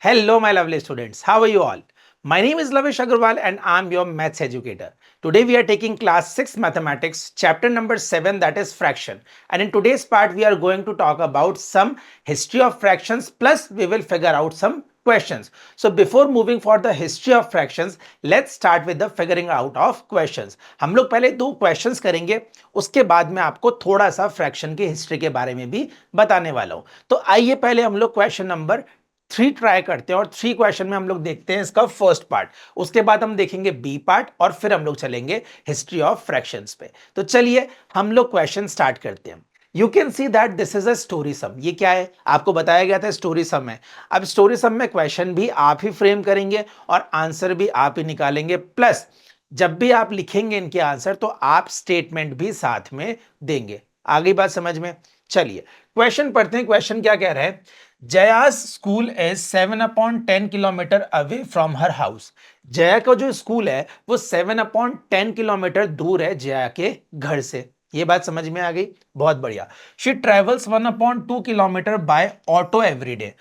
Hello, my lovely students. How are you all? My name is Lavish Agarwal and I'm your maths educator. Today we are taking class 6 mathematics, chapter number 7, that is fraction. And in today's part, we are going to talk about some history of fractions, plus we will figure out some questions. So before moving for the history of fractions, let's start with the figuring out of questions. हम लोग पहले दो questions करेंगे, उसके बाद में आपको थोड़ा सा फ्रैक्शन की हिस्ट्री के बारे में भी बताने वाला हूं. तो आइए पहले हम लोग क्वेश्चन नंबर 3 ट्राई करते हैं और 3 क्वेश्चन में हम लोग देखते हैं इसका फर्स्ट पार्ट. उसके बाद हम देखेंगे बी पार्ट और फिर हम लोग चलेंगे हिस्ट्री ऑफ फ्रैक्शंस पे. तो चलिए हम लोग क्वेश्चन स्टार्ट करते हैं. You can see that this is a story sum. ये क्या है? आपको बताया गया था स्टोरी सम है. अब स्टोरी सम में क्वेश्चन भी आप ही फ्रेम करेंगे और आंसर भी आप ही निकालेंगे, प्लस जब भी आप लिखेंगे इनके आंसर तो आप स्टेटमेंट भी साथ में देंगे. आगे बात समझ में? चलिए क्वेश्चन पढ़ते हैं. क्वेश्चन क्या कह रहा है? Jaya's school is 7/10 kilometre away from her house. Jaya का जो स्कूल है वो 7/10 किलोमीटर दूर है जया के घर से. ये बात समझ में आ गई? बहुत बढ़िया. She travels 1/2 kilometre bye auto every day.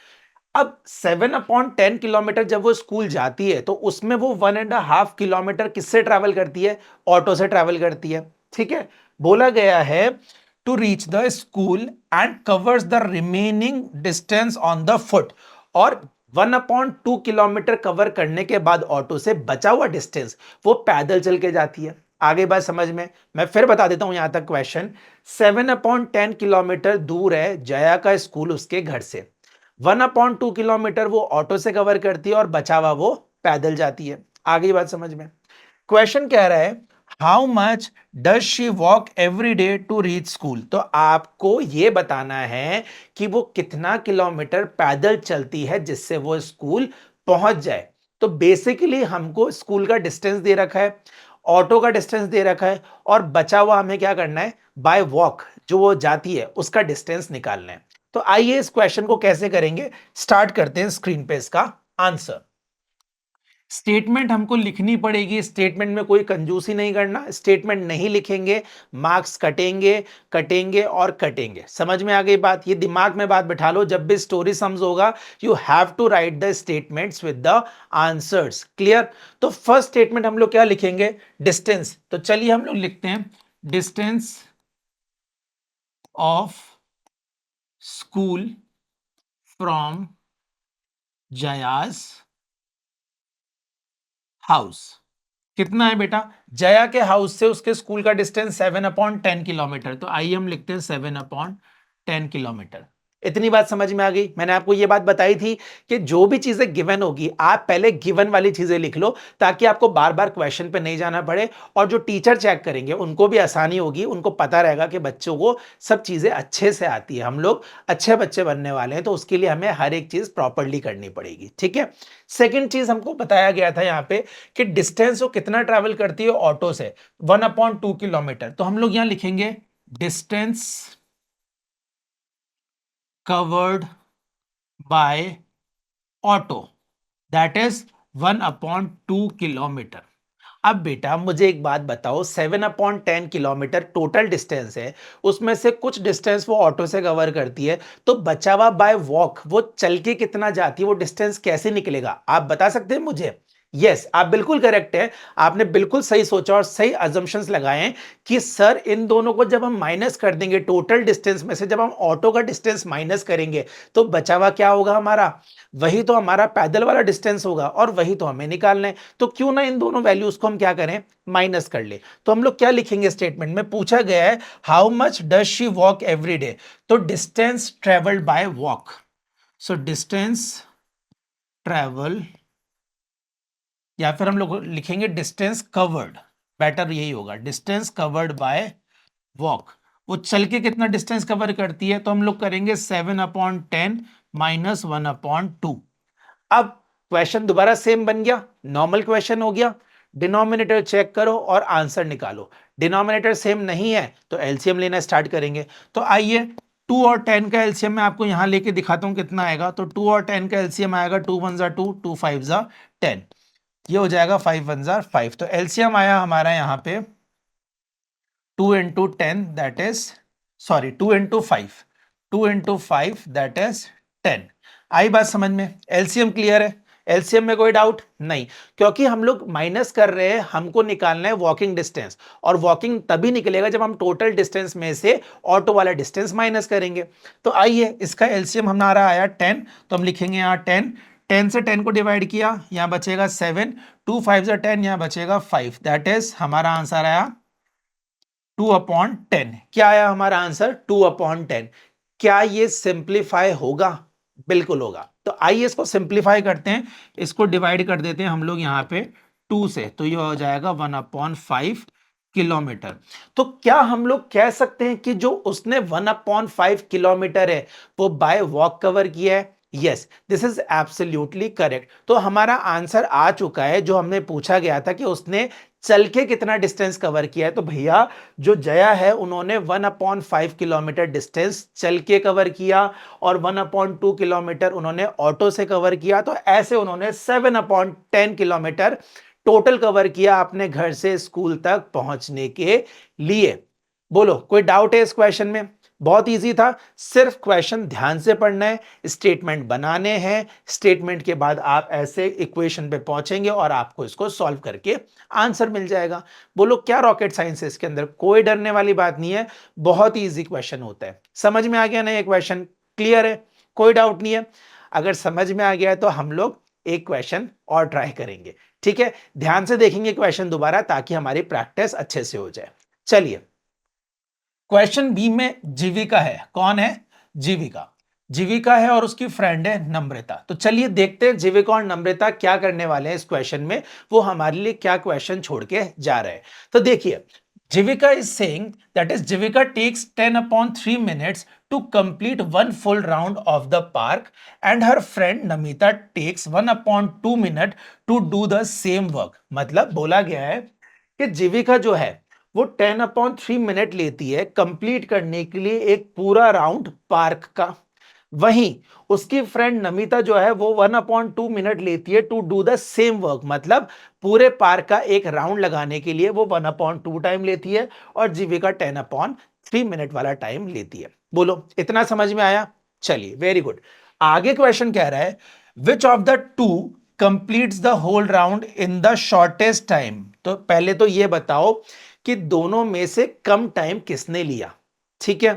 अब 7/10 किलोमीटर जब वो स्कूल जाती है तो उसमें वो 1.5 किलोमीटर किससे ट्रैवल करती है? ऑटो से ट्रैवल करती है. ठीक है. बोला गया है to reach the school and covers the remaining distance on the foot. और 1/2 किलोमीटर कवर करने के बाद ऑटो से बचा हुआ डिस्टेंस वो पैदल चल के जाती है. आगे बात समझ में? मैं फिर बता देता हूं यहां तक क्वेश्चन. 7/10 किलोमीटर दूर है जया का स्कूल उसके घर से. 1/2 किलोमीटर वो ऑटो से कवर करती है और बचा हुआ वो पैदल जाती है. आगे बात समझ में? क्वेश्चन कह रहा है how much does she walk every day to reach school. तो आपको यह बताना है कि वो कितना किलोमीटर पैदल चलती है जिससे वो स्कूल पहुंच जाए. तो बेसिकली हमको स्कूल का डिस्टेंस दे रखा है, ऑटो का डिस्टेंस दे रखा है और बचा हुआ हमें क्या करना है? बाय वॉक जो वो जाती है उसका डिस्टेंस निकालना है. तो आइए इस क्वेश्चन को कैसे करेंगे स्टार्ट करते हैं. स्क्रीन पे इसका आंसर. स्टेटमेंट हमको लिखनी पड़ेगी. स्टेटमेंट में कोई कंजूसी नहीं करना. स्टेटमेंट नहीं लिखेंगे मार्क्स कटेंगे कटेंगे और कटेंगे. समझ में आ गई बात? ये दिमाग में बात बैठा लो. जब भी स्टोरी सम्स होगा you have to write the statements with the answers. Clear? तो फर्स्ट स्टेटमेंट हम लोग क्या लिखेंगे? डिस्टेंस. तो चलिए हम लोग लिखते हैं distance of school from Jaya's house. कितना है बेटा? जया के हाउस से उसके स्कूल का डिस्टेंस 7/10 किलोमीटर. तो आइए हम लिखते हैं 7/10 किलोमीटर. इतनी बात समझ में आ गई? मैंने आपको यह बात बताई थी कि जो भी चीजें गिवन होगी आप पहले गिवन वाली चीजें लिख लो ताकि आपको बार बार क्वेश्चन पे नहीं जाना पड़े और जो टीचर चेक करेंगे उनको भी आसानी होगी. उनको पता रहेगा कि बच्चों को सब चीजें अच्छे से आती है. हम लोग अच्छे बच्चे बनने वाले हैं तो उसके लिए हमें हर एक चीज प्रॉपरली करनी पड़ेगी. ठीक है. सेकेंड चीज हमको बताया गया था यहां पे कि डिस्टेंस वो कितना ट्रैवल करती है ऑटो से? 1/2 किलोमीटर. तो हम लोग यहां लिखेंगे distance covered by auto that is 1/2 kilometre. अब बेटा मुझे एक बात बताओ, 7/10 किलोमीटर टोटल डिस्टेंस है, उसमें से कुछ डिस्टेंस वो ऑटो से कवर करती है, तो बचा हुआ बाय वॉक वो चल के कितना जाती है, वो डिस्टेंस कैसे निकलेगा? आप बता सकते हैं मुझे? यस, आप बिल्कुल करेक्ट है. आपने बिल्कुल सही सोचा और सही अजम्पशंस लगाए हैं कि सर इन दोनों को जब हम माइनस कर देंगे टोटल डिस्टेंस में से, जब हम ऑटो का डिस्टेंस माइनस करेंगे तो बचा हुआ क्या होगा हमारा? वही तो हमारा पैदल वाला डिस्टेंस होगा और वही तो हमें निकालना है. तो क्यों ना इन दोनों वैल्यूज को हम क्या करें? माइनस कर ले. तो हम लोग क्या लिखेंगे? स्टेटमेंट में पूछा गया है how much does she walk every day. तो distance travelled by walk. So distance travel, या फिर हम लोग लिखेंगे डिस्टेंस कवर्ड. बेटर यही होगा. Distance covered by walk. वो चल के कितना डिस्टेंस कवर करती है? तो हम लोग करेंगे 7/10 माइनस 1/2. अब क्वेश्चन दोबारा सेम बन गया, नॉर्मल क्वेश्चन हो गया. डिनोमिनेटर चेक करो और आंसर निकालो. डिनोमिनेटर सेम नहीं है तो एलसीएम लेना स्टार्ट करेंगे. तो आइए 2 और 10 का एलसीएम मैं आपको यहां लेके दिखाता हूं कितना आएगा. तो 2 और 10 का एलसीएम आएगा 2 1 जा 2, 2 5 जा 10. ये हो जाएगा 5 1 जा 5. तो एलसीएम आया हमारा यहां पे 2 into 10 that is, sorry, 2 into 5, 2 into 5 that is 10। आई बात समझ में? एलसीएम क्लियर है? एलसीएम में कोई डाउट नहीं, क्योंकि हम लोग माइनस कर रहे हैं, हमको निकालना है वॉकिंग डिस्टेंस, और वॉकिंग तभी निकलेगा जब हम टोटल डिस्टेंस में से ऑटो वाला डिस्टेंस माइनस करेंगे। तो आइए, इसका एलसीएम हमारा आया 10, तो हम लिखेंगे यहाँ 10। 10 से 10 को डिवाइड किया, यहाँ बचेगा 7, 2 5 जा 10, यहाँ बचेगा 5, दैट इज हमारा आंसर आया 2/10। क्या आया हमारा आंसर? 2/10। क्या ये सिंप्लीफाई होगा? बिल्कुल होगा। तो आइए इसको सिंप्लीफाई करते हैं, इसको डिवाइड कर देते हैं हम लोग यहाँ पे 2 से, तो ये हो जाएगा 1/5 किलोमीटर। तो क्या हम लोग कह सकते हैं कि जो उसने 1/5 किलोमीटर है वो बाय वॉक कवर किया है? Yes, this is absolutely correct. तो हमारा आंसर आ चुका है, जो हमने पूछा गया था कि उसने चल के कितना डिस्टेंस कवर किया है। तो भैया जो जया है उन्होंने 1/5 किलोमीटर डिस्टेंस चल के कवर किया, और 1/2 किलोमीटर उन्होंने ऑटो से कवर किया। तो ऐसे उन्होंने 7/10 किलोमीटर टोटल कवर किया अपने घर से स्कूल तक पहुंचने के लिए। बोलो, कोई डाउट है इस क्वेश्चन में? बहुत इजी था, सिर्फ क्वेश्चन ध्यान से पढ़ना है, स्टेटमेंट बनाने हैं, स्टेटमेंट के बाद आप ऐसे इक्वेशन पे पहुंचेंगे और आपको इसको सॉल्व करके आंसर मिल जाएगा। बोलो, क्या रॉकेट साइंस है इसके अंदर? कोई डरने वाली बात नहीं है, बहुत ही इजी क्वेश्चन होता है। समझ में आ गया ना ये क्वेश्चन? क्लियर है? कोई डाउट नहीं है? अगर समझ में आ गया है तो हम लोग एक क्वेश्चन और ट्राई करेंगे, ठीक है? ध्यान से देखेंगे क्वेश्चन दोबारा, ताकि हमारी प्रैक्टिस अच्छे से हो जाए। चलिए, क्वेश्चन बी में जीविका है। कौन है? जीविका। जीविका है और उसकी फ्रेंड है नम्रता। तो चलिए देखते हैं जीविका और नम्रता क्या करने वाले हैं इस क्वेश्चन में, वो हमारे लिए क्या क्वेश्चन छोड़ के जा रहे हैं। तो देखिए, Jivika is saying that is Jivika takes 10/3 minutes to complete one full round of the park, and her friend Namita takes 1/2 minute to do the same work। मतलब बोला गया है कि जीविका जो है वो 10/3 मिनट लेती है कंप्लीट करने के लिए एक पूरा राउंड पार्क का। वहीं उसकी फ्रेंड नमिता जो है वो 1/2 मिनट लेती है to do the same work. मतलब पूरे पार्क का एक राउंड लगाने के लिए वो 1/2 टाइम लेती है, और जीविका 10/3 मिनट वाला टाइम लेती है। बोलो, इतना समझ में आया? चलिए, वेरी गुड। आगे क्वेश्चन कह रहा है, which of the two completes the whole round in the shortest time. तो पहले तो ये बताओ कि दोनों में से कम टाइम किसने लिया, ठीक है?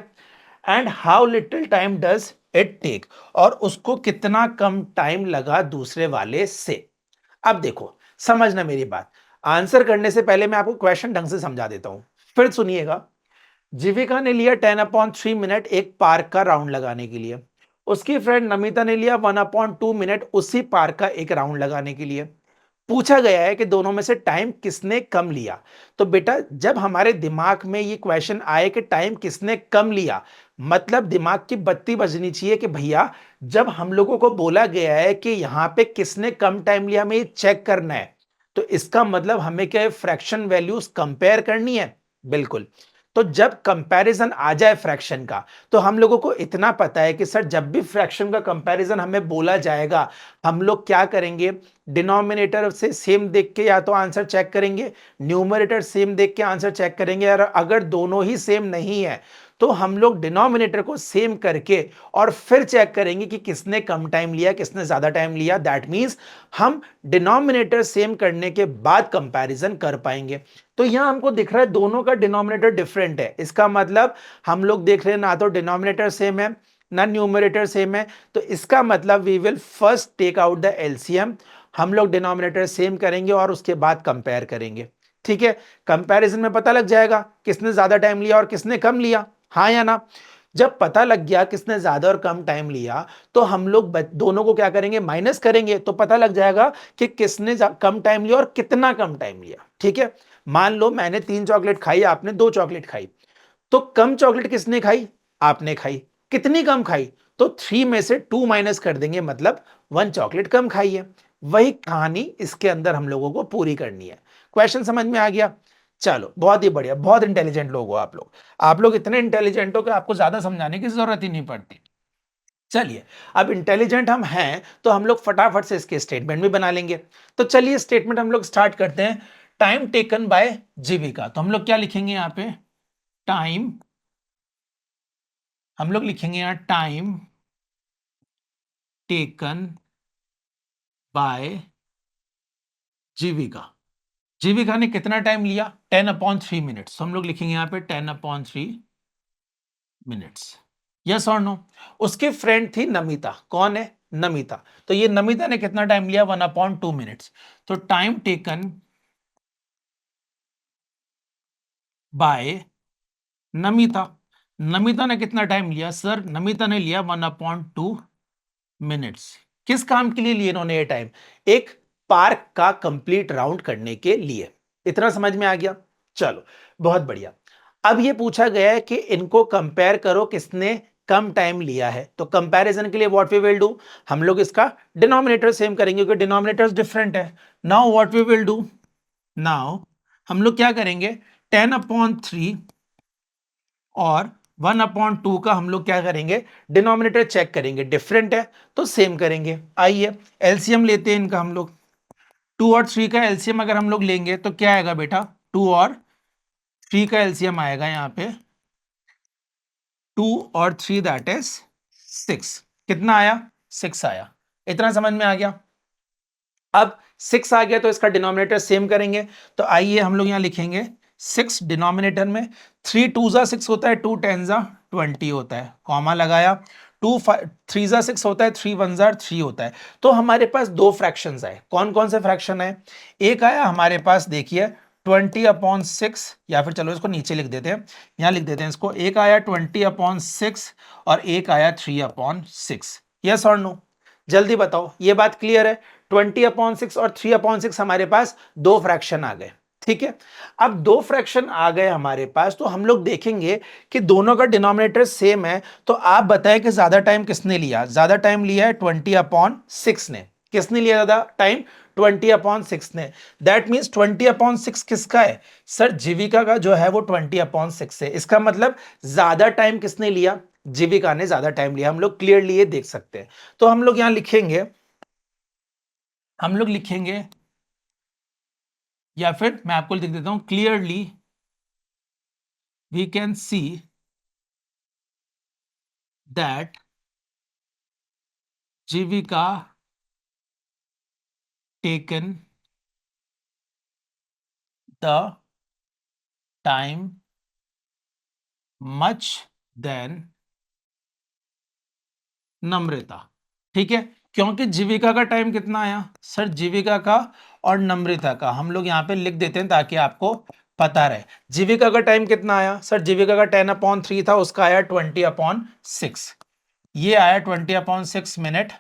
And how little time does it take, और उसको कितना कम टाइम लगा दूसरे वाले से। अब देखो, समझना मेरी बात, आंसर करने से पहले मैं आपको क्वेश्चन ढंग से समझा देता हूं, फिर सुनिएगा। जीविका ने लिया 10/3 मिनट एक पार्क का राउंड लगाने के लिए। उसकी फ्रेंड नमिता ने लिया 1/2 मिनट उसी पार्क का एक राउंड लगाने के लिए। पूछा गया है कि दोनों में से टाइम किसने कम लिया। तो बेटा, जब हमारे दिमाग में ये क्वेश्चन आए कि टाइम किसने कम लिया, मतलब दिमाग की बत्ती बजनी चाहिए कि भैया, जब हम लोगों को बोला गया है कि यहां पे किसने कम टाइम लिया, हमें ये चेक करना है, तो इसका मतलब हमें क्या है? फ्रैक्शन वैल्यूज कंपेयर करनी है। बिल्कुल। तो जब कंपैरिजन आ जाए फ्रैक्शन का, तो हम लोगों को इतना पता है कि सर, जब भी फ्रैक्शन का कंपैरिजन हमें बोला जाएगा, हम लोग क्या करेंगे? डिनोमिनेटर से सेम देख के या तो आंसर चेक करेंगे, न्यूमरेटर सेम देख के आंसर चेक करेंगे, और अगर दोनों ही सेम नहीं है तो हम लोग डिनोमिनेटर को सेम करके और फिर चेक करेंगे कि किसने कम टाइम लिया, किसने ज्यादा टाइम लिया। दैट मींस हम डिनोमिनेटर सेम करने के बाद कंपैरिजन कर पाएंगे। तो यहां हमको दिख रहा है दोनों का डिनोमिनेटर डिफरेंट है। इसका मतलब हम लोग देख रहे हैं ना तो डिनोमिनेटर सेम है ना न्यूमरेटर सेम है। तो इसका मतलब we will first take out the LCM. हम लोग डिनोमिनेटर सेम करेंगे और उसके बाद कंपेयर करेंगे, ठीक है? कंपैरिजन में पता लग जाएगा किसने ज्यादा टाइम लिया और किसने कम लिया, हाँ या ना? जब पता लग गया किसने ज्यादा और कम टाइम लिया, तो हम लोग दोनों को क्या करेंगे? माइनस करेंगे, तो पता लग जाएगा कि किसने कम टाइम लिया और कितना कम टाइम लिया, ठीक है? मान लो मैंने 3 चॉकलेट खाई, आपने 2 चॉकलेट खाई, तो कम चॉकलेट किसने खाई? आपने खाई। कितनी कम खाई? तो 3 में से 2 माइनस कर देंगे, मतलब 1 चॉकलेट कम खाई है। वही कहानी इसके अंदर हम लोगों को पूरी करनी है। क्वेश्चन समझ में आ गया? चलो, बहुत ही बढ़िया, बहुत इंटेलिजेंट लोग हो आप लोग। आप लोग इतने इंटेलिजेंट हो कि आपको ज्यादा समझाने की जरूरत ही नहीं पड़ती। चलिए, अब इंटेलिजेंट हम हैं तो हम लोग फटाफट से इसके स्टेटमेंट भी बना लेंगे। तो चलिए, स्टेटमेंट हम लोग स्टार्ट करते हैं। टाइम टेकन बाय जीविका, तो हम लोग क्या लिखेंगे यहां पे? टाइम, हम लोग लिखेंगे यहां टाइम टेकन बाय जीविका। जीविका ने कितना टाइम लिया? 10/3 मिनट्स। हम लोग लिखेंगे यहां पे 10/3 मिनट्स। यस और नो? उसकी फ्रेंड थी नमिता। कौन है? नमिता। तो ये नमिता ने कितना टाइम लिया? 1/2 मिनट्स। तो time taken by Namita. Namita ने कितना टाइम लिया? सर नमिता ने लिया 1/2 मिनट्स। किस काम के लिए लिए इन्होंने ये टाइम? एक पार्क का कंप्लीट राउंड करने के लिए। इतना समझ में आ गया? चलो बहुत बढ़िया। अब ये पूछा गया है कि इनको कंपेयर करो किसने कम टाइम लिया है। तो कंपैरिजन के लिए व्हाट वी विल डू, हम लोग इसका डिनोमिनेटर सेम करेंगे क्योंकि डिनोमिनेटर्स डिफरेंट है। Now what we will do, now हम लोग क्या करेंगे? 10/3 और 1/2 का हम लोग क्या करेंगे? डिनोमिनेटर चेक करेंगे, डिफरेंट है तो सेम करेंगे। आइए एलसीएम लेते हैं इनका हम लोग। 2 और 3 का एलसीएम अगर हम लोग लेंगे तो क्या आएगा बेटा? 2 और 3 का एलसीएम आएगा यहाँ पे 2 और 3 दैट इज 6। कितना आया? 6 आया। इतना समझ में आ गया? अब 6 आ गया तो इसका डिनोमिनेटर सेम करेंगे। तो आइए हम लोग यहां लिखेंगे 6 डिनोमिनेटर में। 3 2 जा 6 होता है, 2 10 जा 20 होता है, कॉमा लगाया। 2 3 जा 6 होता है, 3 1 जा 3 होता है। तो हमारे पास दो फ्रैक्शंस आए। कौन कौन से फ्रैक्शन है? एक आया हमारे पास, देखिए 20/6, या फिर चलो इसको नीचे लिख देते हैं, यहां लिख देते हैं इसको। एक आया 20/6 और एक आया 3/6। यस और नो? जल्दी बताओ, ये बात क्लियर है? 20/6 और 3/6 हमारे पास दो फ्रैक्शन आ गए। ठीक है, अब दो फ्रैक्शन आ गए हमारे पास तो हम लोग देखेंगे कि दोनों का डिनोमिनेटर सेम है। तो आप बताएं कि ज्यादा टाइम किसने लिया? ज्यादा टाइम लिया है 20/6 ने। किसने लिया ज्यादा टाइम? 20/6 ने। दैट मीन्स 20/6 किसका है? सर जीविका का जो है वो 20/6 है। इसका मतलब ज्यादा टाइम किसने लिया? जीविका ने ज्यादा टाइम लिया। हम लोग क्लियरली ये देख सकते हैं। तो हम लोग यहां लिखेंगे, हम लोग लिखेंगे, या फिर मैं आपको लिख देता हूं, clearly we can see that Jivika taken the time much than Namrata. ठीक है, क्योंकि जीविका का टाइम कितना आया? सर जीविका का और नम्रता का हम लोग यहां पे लिख देते हैं ताकि आपको पता रहे। जीविका का टाइम कितना आया? सर जीविका का 10/3 था, उसका आया 20/6। ये आया 20/6 मिनट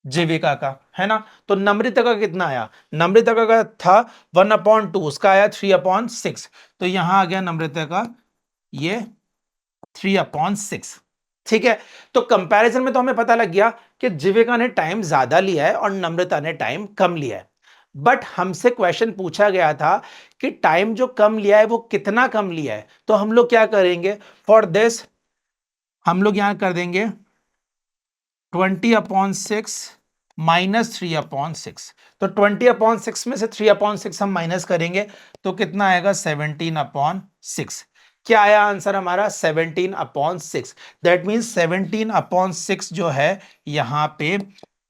जीविका का, है ना? तो नम्रता का कितना आया? नम्रता का था 1/2, उसका आया 3/6। तो यहां आ गया नम्रता का ये 3/6। ठीक है, तो कंपैरिजन में तो हमें पता लग गया कि जीविका ने टाइम ज्यादा लिया है और नम्रता ने टाइम कम लिया है। बट हमसे क्वेश्चन पूछा गया था कि टाइम जो कम लिया है वो कितना कम लिया है। तो हम लोग क्या करेंगे? फॉर दिस हम लोग यहां कर देंगे 20/6 -3/6। तो 20/6 में से 3/6 हम माइनस करेंगे तो कितना आएगा? 17/6। क्या आया आंसर हमारा? 17/6। दैट मीन्स 17/6 जो है यहां पे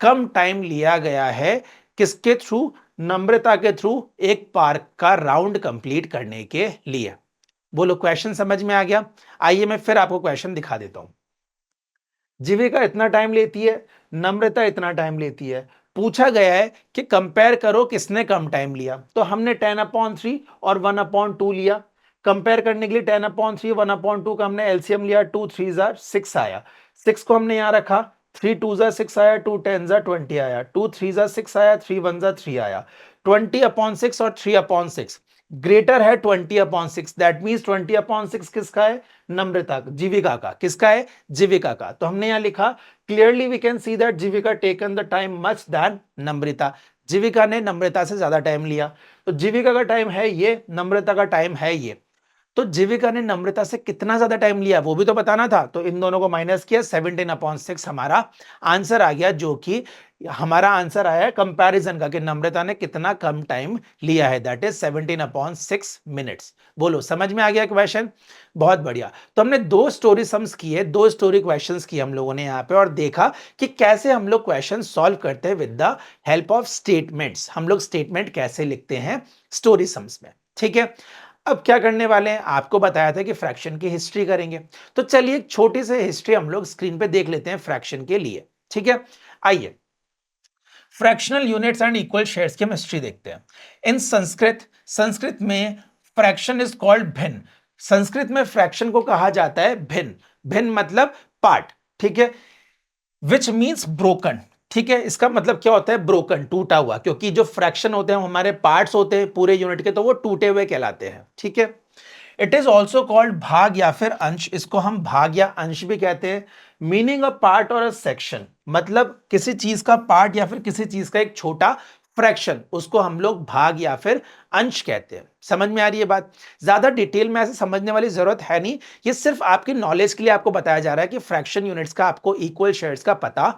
कम टाइम लिया गया है। किसके थ्रू? नम्रता के थ्रू, एक पार्क का राउंड कंप्लीट करने के लिए। बोलो क्वेश्चन समझ में आ गया? आइए मैं फिर आपको क्वेश्चन दिखा देता हूं। जीविका इतना टाइम लेती है, नम्रता इतना टाइम लेती है। पूछा गया है कि कंपेयर करो किसने कम टाइम लिया। तो हमने 10/3 और 1/2 लिया। कंपेयर करने के लिए 10/3 1/2 का हमने एलसीएम लिया, 2 3 जार 6 आया। 6 को हमने यहां रखा, 3 2 जा 6 आया, 2 10 जा 20 आया, 2 3 जा 6 आया, 3 1 जा 3 आया। 20/6 और 3/6 ग्रेटर है 20/6। दैट मीन्स 20/6 किसका है? नम्रता, जीविका का। किसका है? जीविका का। तो हमने यहां लिखा clearly we can see that Jivika taken the time much than Namrata. Jivika ने नम्रता से ज्यादा टाइम लिया। तो जीविका का टाइम है ये, नम्रता का टाइम है ये। तो जीविका ने नम्रता से कितना ज्यादा टाइम लिया वो भी तो बताना था। तो इन दोनों को माइनस किया, 17/6 हमारा आंसर आ गया, जो कि हमारा आंसर आया है कंपैरिजन का कि नम्रता ने कितना कम टाइम लिया है, दैट इज 17/6 मिनट्स। बोलो समझ में आ गया क्वेश्चन? बहुत बढ़िया। तो हमने दो स्टोरी सम्स किए, दो स्टोरी क्वेश्चंस किए हम लोगों ने यहाँ पे, और देखा कि कैसे हम लोग क्वेश्चन सॉल्व करते हैं with the help of statements. हम लोग स्टेटमेंट कैसे लिखते हैं स्टोरी सम्स में, ठीक है। अब क्या करने वाले हैं, आपको बताया था कि फ्रैक्शन की हिस्ट्री करेंगे, तो चलिए एक छोटी सी हिस्ट्री हम लोग स्क्रीन पे देख लेते हैं फ्रैक्शन के लिए, ठीक है। आइए fractional units and equal shares की हम हिस्ट्री देखते हैं। इन संस्कृत में फ्रैक्शन इज कॉल्ड भिन्न। संस्कृत में फ्रैक्शन को कहा जाता है भिन्न। भिन्न मतलब पार्ट, ठीक है, विच मीन्स ब्रोकन। ठीक है, इसका मतलब क्या होता है, ब्रोकन, टूटा हुआ, क्योंकि जो फ्रैक्शन होते हैं हमारे पार्ट्स होते हैं पूरे यूनिट के, तो वो टूटे हुए कहलाते हैं, ठीक है। इट इज ऑल्सो कॉल्ड भाग या फिर अंश, इसको हम भाग या अंश भी कहते हैं। मीनिंग अ पार्ट और अ सेक्शन, मतलब किसी चीज का पार्ट या फिर किसी चीज का एक छोटा फ्रैक्शन, उसको हम लोग भाग या फिर अंश कहते हैं। समझ में आ रही है बात? ज्यादा डिटेल में ऐसे समझने वाली जरूरत है नहीं, ये सिर्फ आपकी नॉलेज के लिए आपको बताया जा रहा है कि फ्रैक्शन यूनिट्स का आपको इक्वल शेयर्स का पता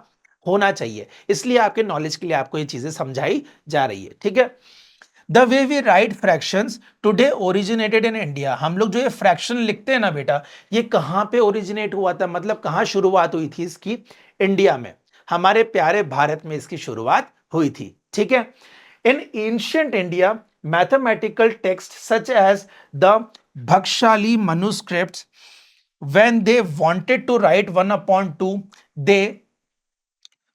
होना चाहिए, इसलिए आपके नॉलेज के लिए आपको ये चीजें समझाई जा रही है, ठीक है। The way we write fractions today originated in India. हम लोग जो ये फ्रैक्शन लिखते हैं ना बेटा, ये कहां पे ओरिजिनेट हुआ था, मतलब कहां शुरुआत हुई थी इसकी? इंडिया में, हमारे प्यारे भारत में इसकी शुरुआत हुई थी, ठीक है। In ancient India mathematical text such as the Bakhshali manuscripts, when they wanted to write 1/2, they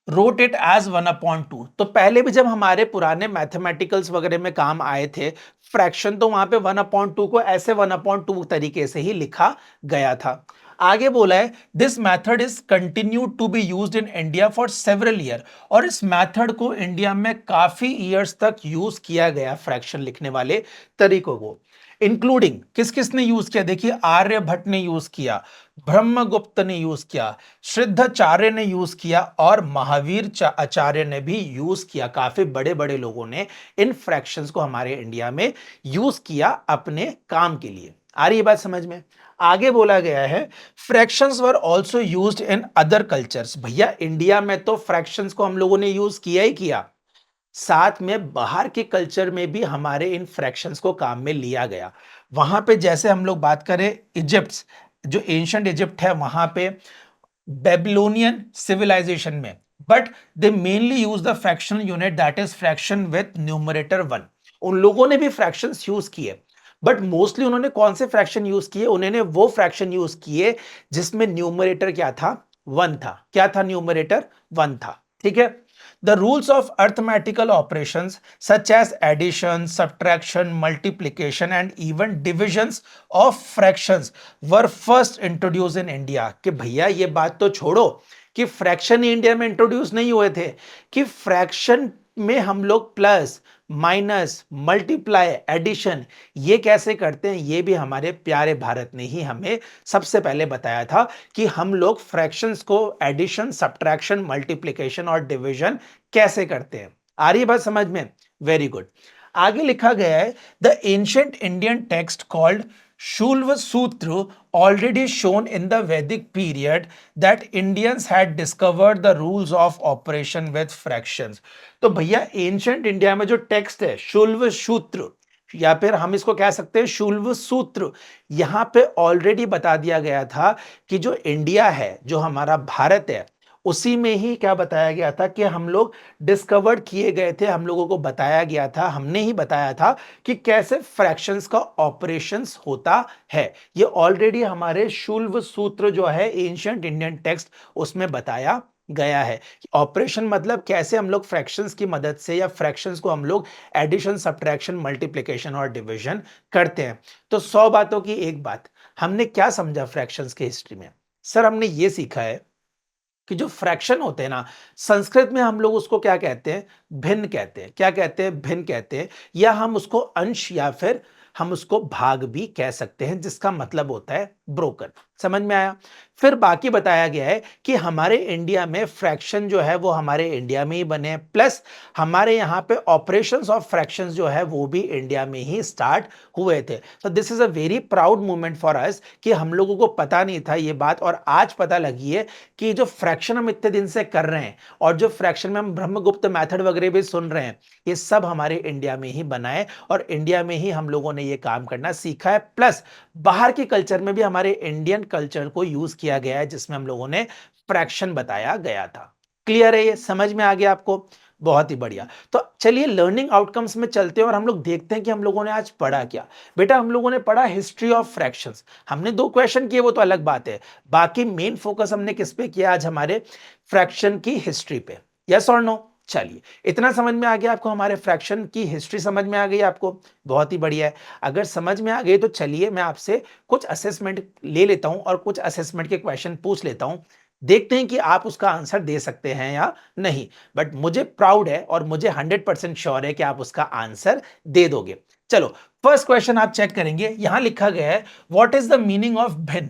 wrote it as 1/2। तो पहले भी जब हमारे पुराने मैथमेटिकल्स वगैरह में काम आए थे फ्रैक्शन, तो वहां पे 1/2 को ऐसे 1/2 तरीके से ही लिखा गया था। आगे बोला है this method is continue to be used in India for several year, और इस मैथड को इंडिया में काफी ईयर्स तक यूज किया गया फ्रैक्शन लिखने वाले तरीकों को। इंक्लूडिंग किस किसने यूज किया, देखिए आर्यभट्ट ने यूज किया, ब्रह्मगुप्त ने यूज किया, सिद्धाचार्य ने यूज किया, और महावीर आचार्य ने भी यूज किया। काफी बड़े बड़े लोगों ने इन फ्रैक्शंस को हमारे इंडिया में यूज किया अपने काम के लिए। आ रही है बात समझ में? आगे बोला गया है fractions were also used in other cultures. भैया इंडिया में तो फ्रैक्शंस को हम लोगों ने यूज किया ही किया, साथ में बाहर के कल्चर में भी हमारे इन फ्रैक्शंस को काम में लिया गया। वहां पे जैसे हम लोग बात करें इजिप्ट, जो एंशिएंट इजिप्ट है, वहां पे बेबीलोनियन सिविलाइजेशन में, but they mainly use the fractional unit that is fraction with numerator 1। उन लोगों ने भी फ्रैक्शंस यूज किए, बट मोस्टली उन्होंने कौन से फ्रैक्शन यूज किए? उन्होंने वो फ्रैक्शन यूज किए जिसमें न्यूमरेटर क्या था? 1 था। क्या था? न्यूमरेटर 1 था, ठीक है। The rules of arithmetical operations such as addition, subtraction, multiplication and even divisions of fractions were first introduced in India। कि भैया ये बात तो छोड़ो कि फ्रैक्शन इंडिया में इंट्रोड्यूस नहीं हुए थे, कि फ्रैक्शन में हम लोग प्लस माइनस मल्टीप्लाई एडिशन ये कैसे करते हैं, ये भी हमारे प्यारे भारत ने ही हमें सबसे पहले बताया था कि हम लोग फ्रैक्शंस को एडिशन, सब्ट्रैक्शन, मल्टीप्लिकेशन और डिवीजन कैसे करते हैं। आ रही बात समझ में? Very good. आगे लिखा गया है the ancient Indian text called Shulva Sutra already shown in the Vedic period that Indians had discovered the rules of operation with fractions। तो भैया एंशिएंट इंडिया में जो टेक्स्ट है शुल्व सूत्र, या फिर हम इसको कह सकते हैं शुल्व सूत्र, यहां पे ऑलरेडी बता दिया गया था कि जो इंडिया है, जो हमारा भारत है, उसी में ही क्या बताया गया था कि हम लोग डिस्कवर किए गए थे, हम लोगों को बताया गया था, हमने ही बताया था कि कैसे फ्रैक्शंस का ऑपरेशंस होता है। ये ऑलरेडी हमारे शुल्व सूत्र जो है एंशिएंट इंडियन टेक्स्ट, उसमें बताया गया है कि ऑपरेशन मतलब कैसे हम लोग फ्रैक्शंस की मदद से या फ्रैक्शंस को हम लोग एडिशन, सब्ट्रैक्शन, मल्टीप्लिकेशन और डिवीजन करते हैं। तो 100 बातों की एक बात, हमने क्या समझा फ्रैक्शंस की हिस्ट्री में? सर हमने ये सीखा है कि जो फ्रैक्शन होते हैं ना, संस्कृत में हम लोग उसको क्या कहते हैं? भिन्न कहते हैं। क्या कहते हैं? भिन्न कहते हैं, या हम उसको अंश या फिर हम उसको भाग भी कह सकते हैं, जिसका मतलब होता है ब्रोकन। समझ में आया। फिर बाकी बताया गया है कि हमारे इंडिया में फ्रैक्शन जो है वो हमारे इंडिया में ही बने, प्लस हमारे यहाँ पे ऑपरेशंस ऑफ फ्रैक्शंस जो है वो भी इंडिया में ही स्टार्ट हुए थे। तो this is a very proud moment for us कि हम लोगों को पता नहीं था ये बात, और आज पता लगी है कि जो फ्रैक्शन हम इतने दिन से कर रहे हैं और जो फ्रैक्शन में हम ब्रह्मगुप्त मेथड वगैरह भी सुन रहे हैं, ये सब हमारे इंडिया में ही बना है और इंडिया में ही हम लोगों ने ये काम करना सीखा है। प्लस बाहर के कल्चर में भी हमारे इंडियन कल्चर को यूज किया गया है जिसमें हम लोगों ने फ्रैक्शन बताया गया था। क्लियर है, ये समझ में आ गया आपको? बहुत ही बढ़िया। तो चलिए लर्निंग आउटकम्स में चलते हैं और हम लोग देखते हैं कि हम लोगों ने आज पढ़ा क्या। बेटा हम लोगों ने पढ़ा हिस्ट्री ऑफ फ्रैक्शंस, हमने 2 क्वेश्चन किए वो तो अलग बात है, बाकी मेन फोकस हमने किस पे किया आज? हमारे फ्रैक्शन की हिस्ट्री पे। यस और नो? चलिए इतना समझ में आ गया आपको, हमारे फ्रैक्शन की हिस्ट्री समझ में आ गई आपको, बहुत ही बढ़िया है। अगर समझ में आ गई तो चलिए मैं आपसे कुछ असेसमेंट ले लेता हूं और कुछ असेसमेंट के क्वेश्चन पूछ लेता हूं, देखते हैं कि आप उसका आंसर दे सकते हैं या नहीं। बट मुझे प्राउड है और मुझे 100% श्योर है कि आप उसका आंसर दे दोगे। चलो फर्स्ट क्वेश्चन आप चेक करेंगे, यहां लिखा गया है what is the meaning of भिन्न।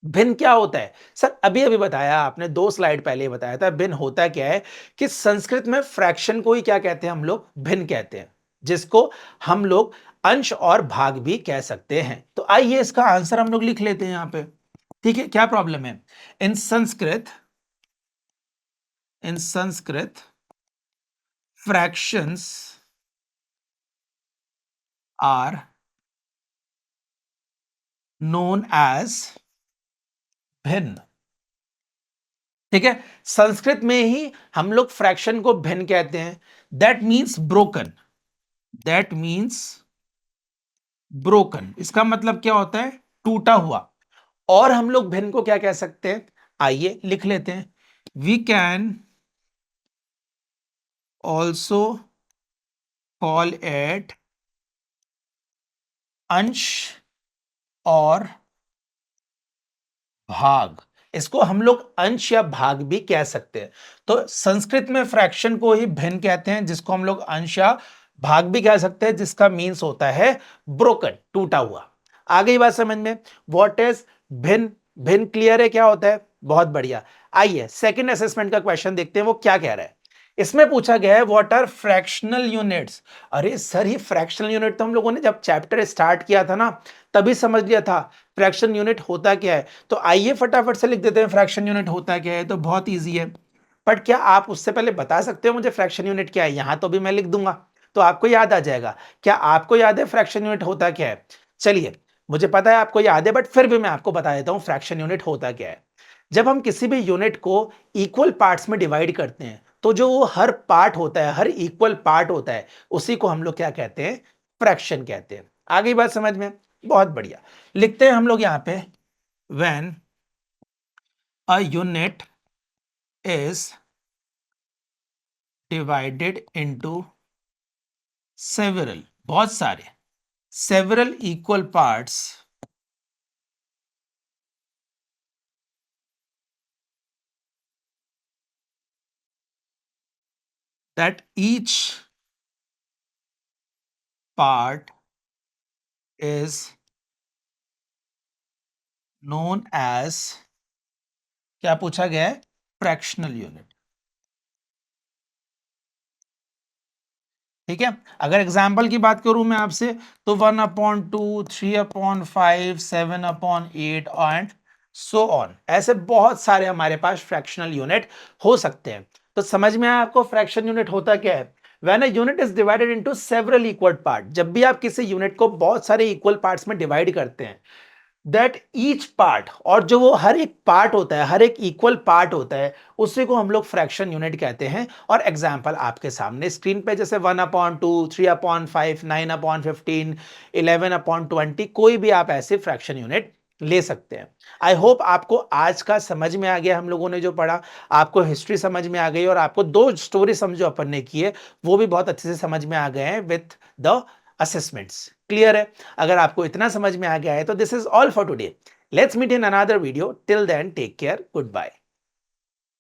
भिन्न क्या होता है सर? अभी अभी बताया आपने, 2 स्लाइड पहले बताया था। भिन्न होता क्या है कि संस्कृत में फ्रैक्शन को ही क्या कहते हैं हम लोग? भिन्न कहते हैं, जिसको हम लोग अंश और भाग भी कह सकते हैं। तो आइए इसका आंसर हम लोग लिख लेते हैं यहां पे, ठीक है? क्या प्रॉब्लम है? In Sanskrit fractions are known as भिन्न। ठीक है, संस्कृत में ही हम लोग फ्रैक्शन को भिन्न कहते हैं। That means broken, that means broken. इसका मतलब क्या होता है? टूटा हुआ। और हम लोग भिन्न को क्या कह सकते हैं? आइए लिख लेते हैं, we can also call it अंश और भाग। इसको हम लोग अंश या भाग भी कह सकते हैं। तो संस्कृत में फ्रैक्शन को ही भिन्न कहते हैं, जिसको हम लोग अंश या भाग भी कह सकते हैं, जिसका मीन्स होता है ब्रोकन, टूटा हुआ। आ गई बात समझ में? व्हाट इज भिन्न? भिन्न क्लियर है क्या होता है? बहुत बढ़िया। आइए सेकंड असेसमेंट का क्वेश्चन देखते हैं, वो क्या कह रहा है। इसमें पूछा गया है व्हाट आर फ्रैक्शनल यूनिट्स। अरे सर, ये फ्रैक्शनल यूनिट तो हम लोगों ने जब चैप्टर स्टार्ट किया था ना तभी समझ लिया था फ्रैक्शन यूनिट होता क्या है। तो आइए फटाफट से लिख देते हैं फ्रैक्शन यूनिट होता क्या है। तो बहुत ईजी है, बट क्या आप उससे पहले बता सकते हो मुझे फ्रैक्शन यूनिट क्या है? यहां तो भी मैं लिख दूंगा तो आपको याद आ जाएगा। क्या आपको याद है फ्रैक्शन यूनिट होता क्या है? चलिए, मुझे पता है आपको याद है, बट फिर भी मैं आपको बता देता हूं फ्रैक्शन यूनिट होता क्या है। जब हम किसी भी यूनिट को इक्वल पार्ट्स में डिवाइड करते हैं तो जो वो हर पार्ट होता है, हर इक्वल पार्ट होता है, उसी को हम लोग क्या कहते हैं? फ्रैक्शन कहते हैं। आ गई बात समझ में? बहुत बढ़िया। लिखते हैं हम लोग यहां पे, when a unit is divided into several, बहुत सारे, several equal parts, that each part is known as, क्या पूछा गया है? Fractional unit. ठीक है, अगर एग्जाम्पल की बात करूं मैं आपसे तो 1/2, 3/5, 7/8 एंड सो ऑन, ऐसे बहुत सारे हमारे पास फ्रैक्शनल यूनिट हो सकते हैं। तो समझ में आया आपको फ्रैक्शन यूनिट होता क्या है? When a unit is divided into several equal part, जब भी आप किसी यूनिट को बहुत सारे इक्वल पार्ट्स में डिवाइड करते हैं, दैट ईच पार्ट, और जो वो हर एक पार्ट होता है, हर एक इक्वल पार्ट होता है, उसी को हम लोग फ्रैक्शन यूनिट कहते हैं। और एग्जांपल आपके सामने स्क्रीन पे, जैसे 1/2, 3/5, 9/15, 11/20, कोई भी आप ऐसे फ्रैक्शन यूनिट ले सकते हैं। आई होप आपको आज का समझ में आ गया, हम लोगों ने जो पढ़ा, आपको हिस्ट्री समझ में आ गई और आपको 2 स्टोरी समझो अपन ने की है वो भी बहुत अच्छे से समझ में आ गए हैं विथ द असेसमेंट्स। क्लियर है? अगर आपको इतना समझ में आ गया है तो this is all for today. Let's meet in another video, till then take care, good bye.